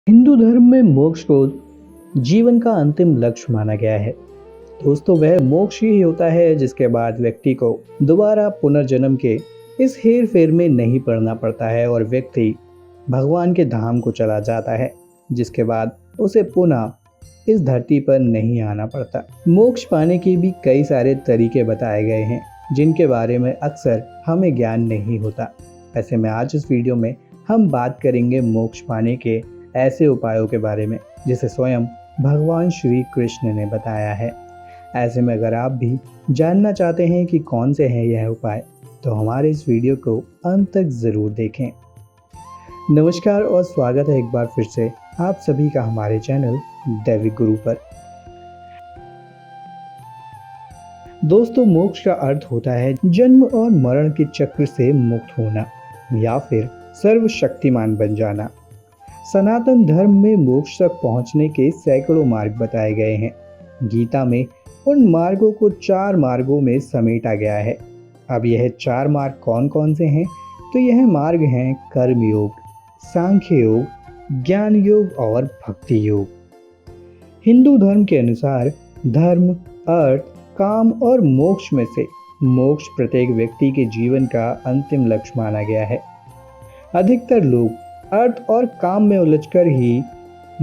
हिंदू धर्म में मोक्ष को जीवन का अंतिम लक्ष्य माना गया है। दोस्तों, वह मोक्ष ही होता है जिसके बाद व्यक्ति को दोबारा पुनर्जन्म के इस हेर फेर में नहीं पड़ना पड़ता है और व्यक्ति भगवान के धाम को चला जाता है, जिसके बाद उसे पुनः इस धरती पर नहीं आना पड़ता। मोक्ष पाने के भी कई सारे तरीके बताए गए हैं जिनके बारे में अक्सर हमें ज्ञान नहीं होता। ऐसे में आज इस वीडियो में हम बात करेंगे मोक्ष पाने के ऐसे उपायों के बारे में जिसे स्वयं भगवान श्री कृष्ण ने बताया है। ऐसे में अगर आप भी जानना चाहते हैं कि कौन से हैं यह उपाय, तो हमारे इस वीडियो को अंत तक ज़रूर देखें। नमस्कार और स्वागत है एक बार फिर से आप सभी का हमारे चैनल दैविक गुरु पर। दोस्तों, मोक्ष का अर्थ होता है जन्म और मरण के चक्र से मुक्त होना या फिर सर्वशक्तिमान बन जाना। सनातन धर्म में मोक्ष तक पहुंचने के सैकड़ों मार्ग बताए गए हैं। गीता में उन मार्गों को 4 मार्गों में समेटा गया है। अब यह 4 मार्ग कौन कौन से हैं? तो यह मार्ग हैं कर्म योग, सांख्य योग, ज्ञान योग और भक्ति योग। हिंदू धर्म के अनुसार धर्म, अर्थ, काम और मोक्ष में से मोक्ष प्रत्येक व्यक्ति के जीवन का अंतिम लक्ष्य माना गया है। अधिकतर लोग अर्थ और काम में उलझकर ही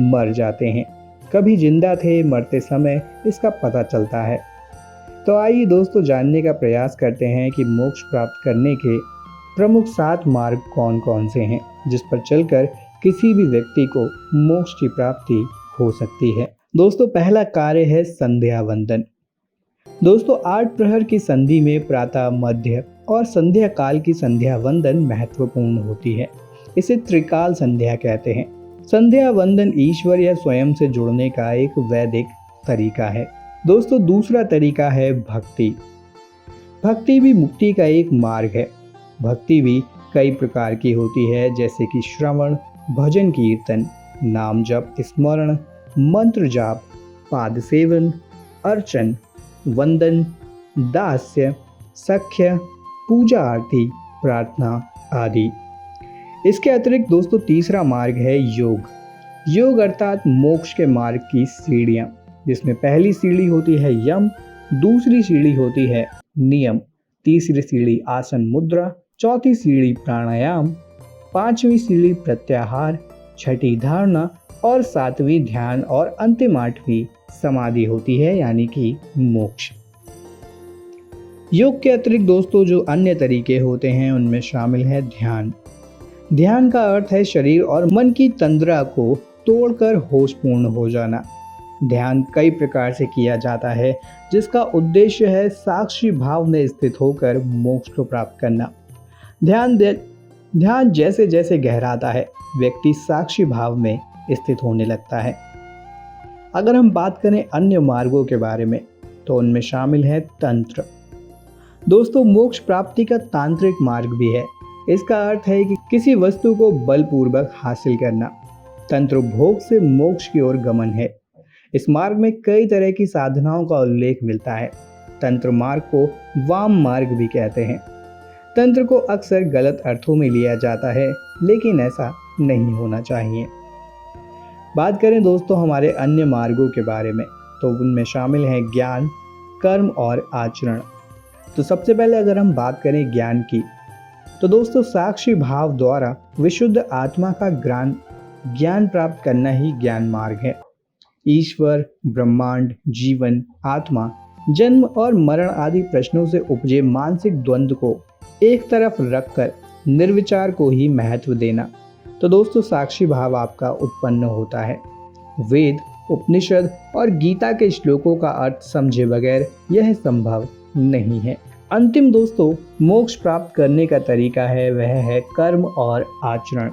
मर जाते हैं। कभी जिंदा थे, मरते समय इसका पता चलता है। तो आइए दोस्तों, जानने का प्रयास करते हैं कि मोक्ष प्राप्त करने के प्रमुख 7 मार्ग कौन कौन से हैं जिस पर चलकर किसी भी व्यक्ति को मोक्ष की प्राप्ति हो सकती है। दोस्तों, पहला कार्य है संध्या वंदन। दोस्तों, 8 प्रहर की संधि में प्रातः, मध्य और संध्या काल की संध्या वंदन महत्वपूर्ण होती है। इसे त्रिकाल संध्या कहते हैं। संध्या वंदन ईश्वर या स्वयं से जुड़ने का एक वैदिक तरीका है। दोस्तों, दूसरा तरीका है भक्ति। भक्ति भी मुक्ति का एक मार्ग है। भक्ति भी कई प्रकार की होती है, जैसे कि श्रवण, भजन कीर्तन, नाम जप, स्मरण, मंत्र जाप, पाद सेवन, अर्चन, वंदन, दास्य, सख्य, पूजा आरती, प्रार्थना आदि। इसके अतिरिक्त दोस्तों तीसरा मार्ग है योग। योग अर्थात मोक्ष के मार्ग की सीढ़ियाँ, जिसमें पहली सीढ़ी होती है यम, दूसरी सीढ़ी होती है नियम, तीसरी सीढ़ी आसन मुद्रा, चौथी सीढ़ी प्राणायाम, 5वीं सीढ़ी प्रत्याहार, 6ठी धारणा और 7वीं ध्यान और अंतिम 8वीं समाधि होती है, यानी कि मोक्ष। योग के अतिरिक्त दोस्तों जो अन्य तरीके होते हैं उनमें शामिल है ध्यान। ध्यान का अर्थ है शरीर और मन की तंद्रा को तोड़कर होशपूर्ण हो जाना। ध्यान कई प्रकार से किया जाता है, जिसका उद्देश्य है साक्षी भाव में स्थित होकर मोक्ष को प्राप्त करना। ध्यान जैसे जैसे गहराता है, व्यक्ति साक्षी भाव में स्थित होने लगता है। अगर हम बात करें अन्य मार्गों के बारे में, तो उनमें शामिल है तंत्र। दोस्तों, मोक्ष प्राप्ति का तांत्रिक मार्ग भी है। इसका अर्थ है कि किसी वस्तु को बलपूर्वक हासिल करना। तंत्र भोग से मोक्ष की ओर गमन है। इस मार्ग में कई तरह की साधनाओं का उल्लेख मिलता है। तंत्र मार्ग को वाम मार्ग भी कहते हैं। तंत्र को अक्सर गलत अर्थों में लिया जाता है, लेकिन ऐसा नहीं होना चाहिए। बात करें दोस्तों हमारे अन्य मार्गों के बारे में, तो उनमें शामिल है ज्ञान, कर्म और आचरण। तो सबसे पहले अगर हम बात करें ज्ञान की, तो दोस्तों साक्षी भाव द्वारा विशुद्ध आत्मा का ज्ञान प्राप्त करना ही ज्ञान मार्ग है। ईश्वर, ब्रह्मांड, जीवन, आत्मा, जन्म और मरण आदि प्रश्नों से उपजे मानसिक द्वंद्व को एक तरफ रखकर निर्विचार को ही महत्व देना, तो दोस्तों साक्षी भाव आपका उत्पन्न होता है। वेद, उपनिषद और गीता के श्लोकों का अर्थ समझे बगैर यह संभव नहीं है। अंतिम दोस्तों मोक्ष प्राप्त करने का तरीका है, वह है कर्म और आचरण।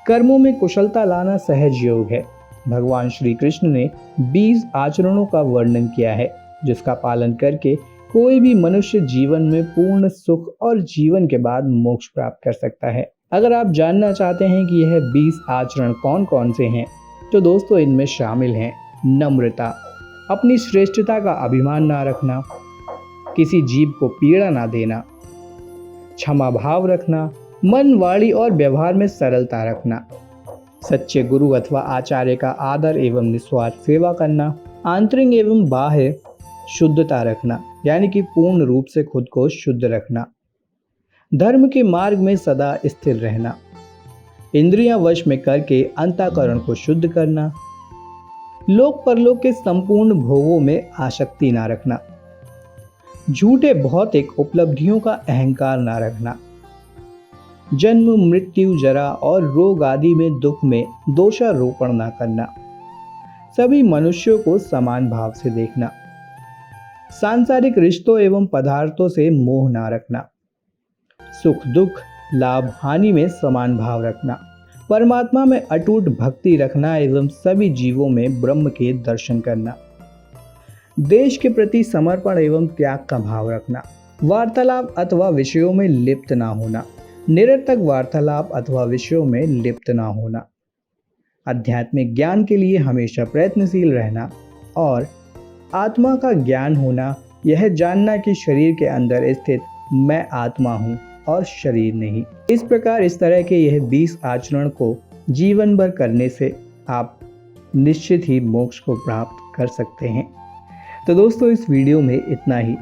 कर्मों में कुशलता लाना सहज योग है। भगवान श्री कृष्ण ने 20 आचरणों का वर्णन किया है, जिसका पालन करके कोई भी मनुष्य जीवन में पूर्ण सुख और जीवन के बाद मोक्ष प्राप्त कर सकता है। अगर आप जानना चाहते हैं कि यह 20 आचरण कौन कौन से हैं, तो दोस्तों इनमें शामिल हैं नम्रता, अपनी श्रेष्ठता का अभिमान ना रखना, किसी जीव को पीड़ा ना देना, क्षमा भाव रखना, मन, वाणी और व्यवहार में सरलता रखना, सच्चे गुरु अथवा आचार्य का आदर एवं निस्वार्थ सेवा करना, आंतरिक एवं बाह्य शुद्धता रखना, यानी कि पूर्ण रूप से खुद को शुद्ध रखना, धर्म के मार्ग में सदा स्थिर रहना, इंद्रियां वश में करके अंतःकरण को शुद्ध करना, लोक परलोक के संपूर्ण भोगों में आसक्ति ना रखना, झूठे भौतिक उपलब्धियों का अहंकार ना रखना, जन्म मृत्यु जरा और रोग आदि में दुख में दोषारोपण ना करना, सभी मनुष्यों को समान भाव से देखना, सांसारिक रिश्तों एवं पदार्थों से मोह ना रखना, सुख दुख लाभ हानि में समान भाव रखना, परमात्मा में अटूट भक्ति रखना एवं सभी जीवों में ब्रह्म के दर्शन करना, देश के प्रति समर्पण एवं त्याग का भाव रखना, वार्तालाप अथवा विषयों में लिप्त ना होना, निरर्थक वार्तालाप अथवा विषयों में लिप्त ना होना, आध्यात्मिक ज्ञान के लिए हमेशा प्रयत्नशील रहना और आत्मा का ज्ञान होना, यह जानना कि शरीर के अंदर स्थित मैं आत्मा हूँ और शरीर नहीं। इस प्रकार इस तरह के यह 20 आचरण को जीवन भर करने से आप निश्चित ही मोक्ष को प्राप्त कर सकते हैं। तो दोस्तों इस वीडियो में इतना ही।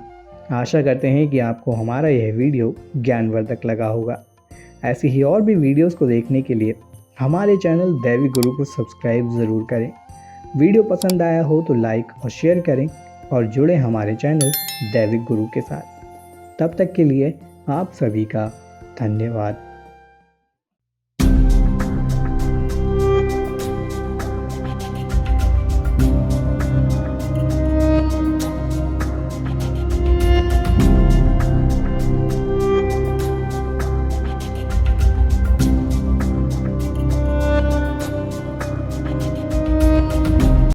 आशा करते हैं कि आपको हमारा यह वीडियो ज्ञानवर्धक लगा होगा। ऐसी ही और भी वीडियोस को देखने के लिए हमारे चैनल दैविक गुरु को सब्सक्राइब ज़रूर करें। वीडियो पसंद आया हो तो लाइक और शेयर करें और जुड़े हमारे चैनल दैविक गुरु के साथ। तब तक के लिए आप सभी का धन्यवाद।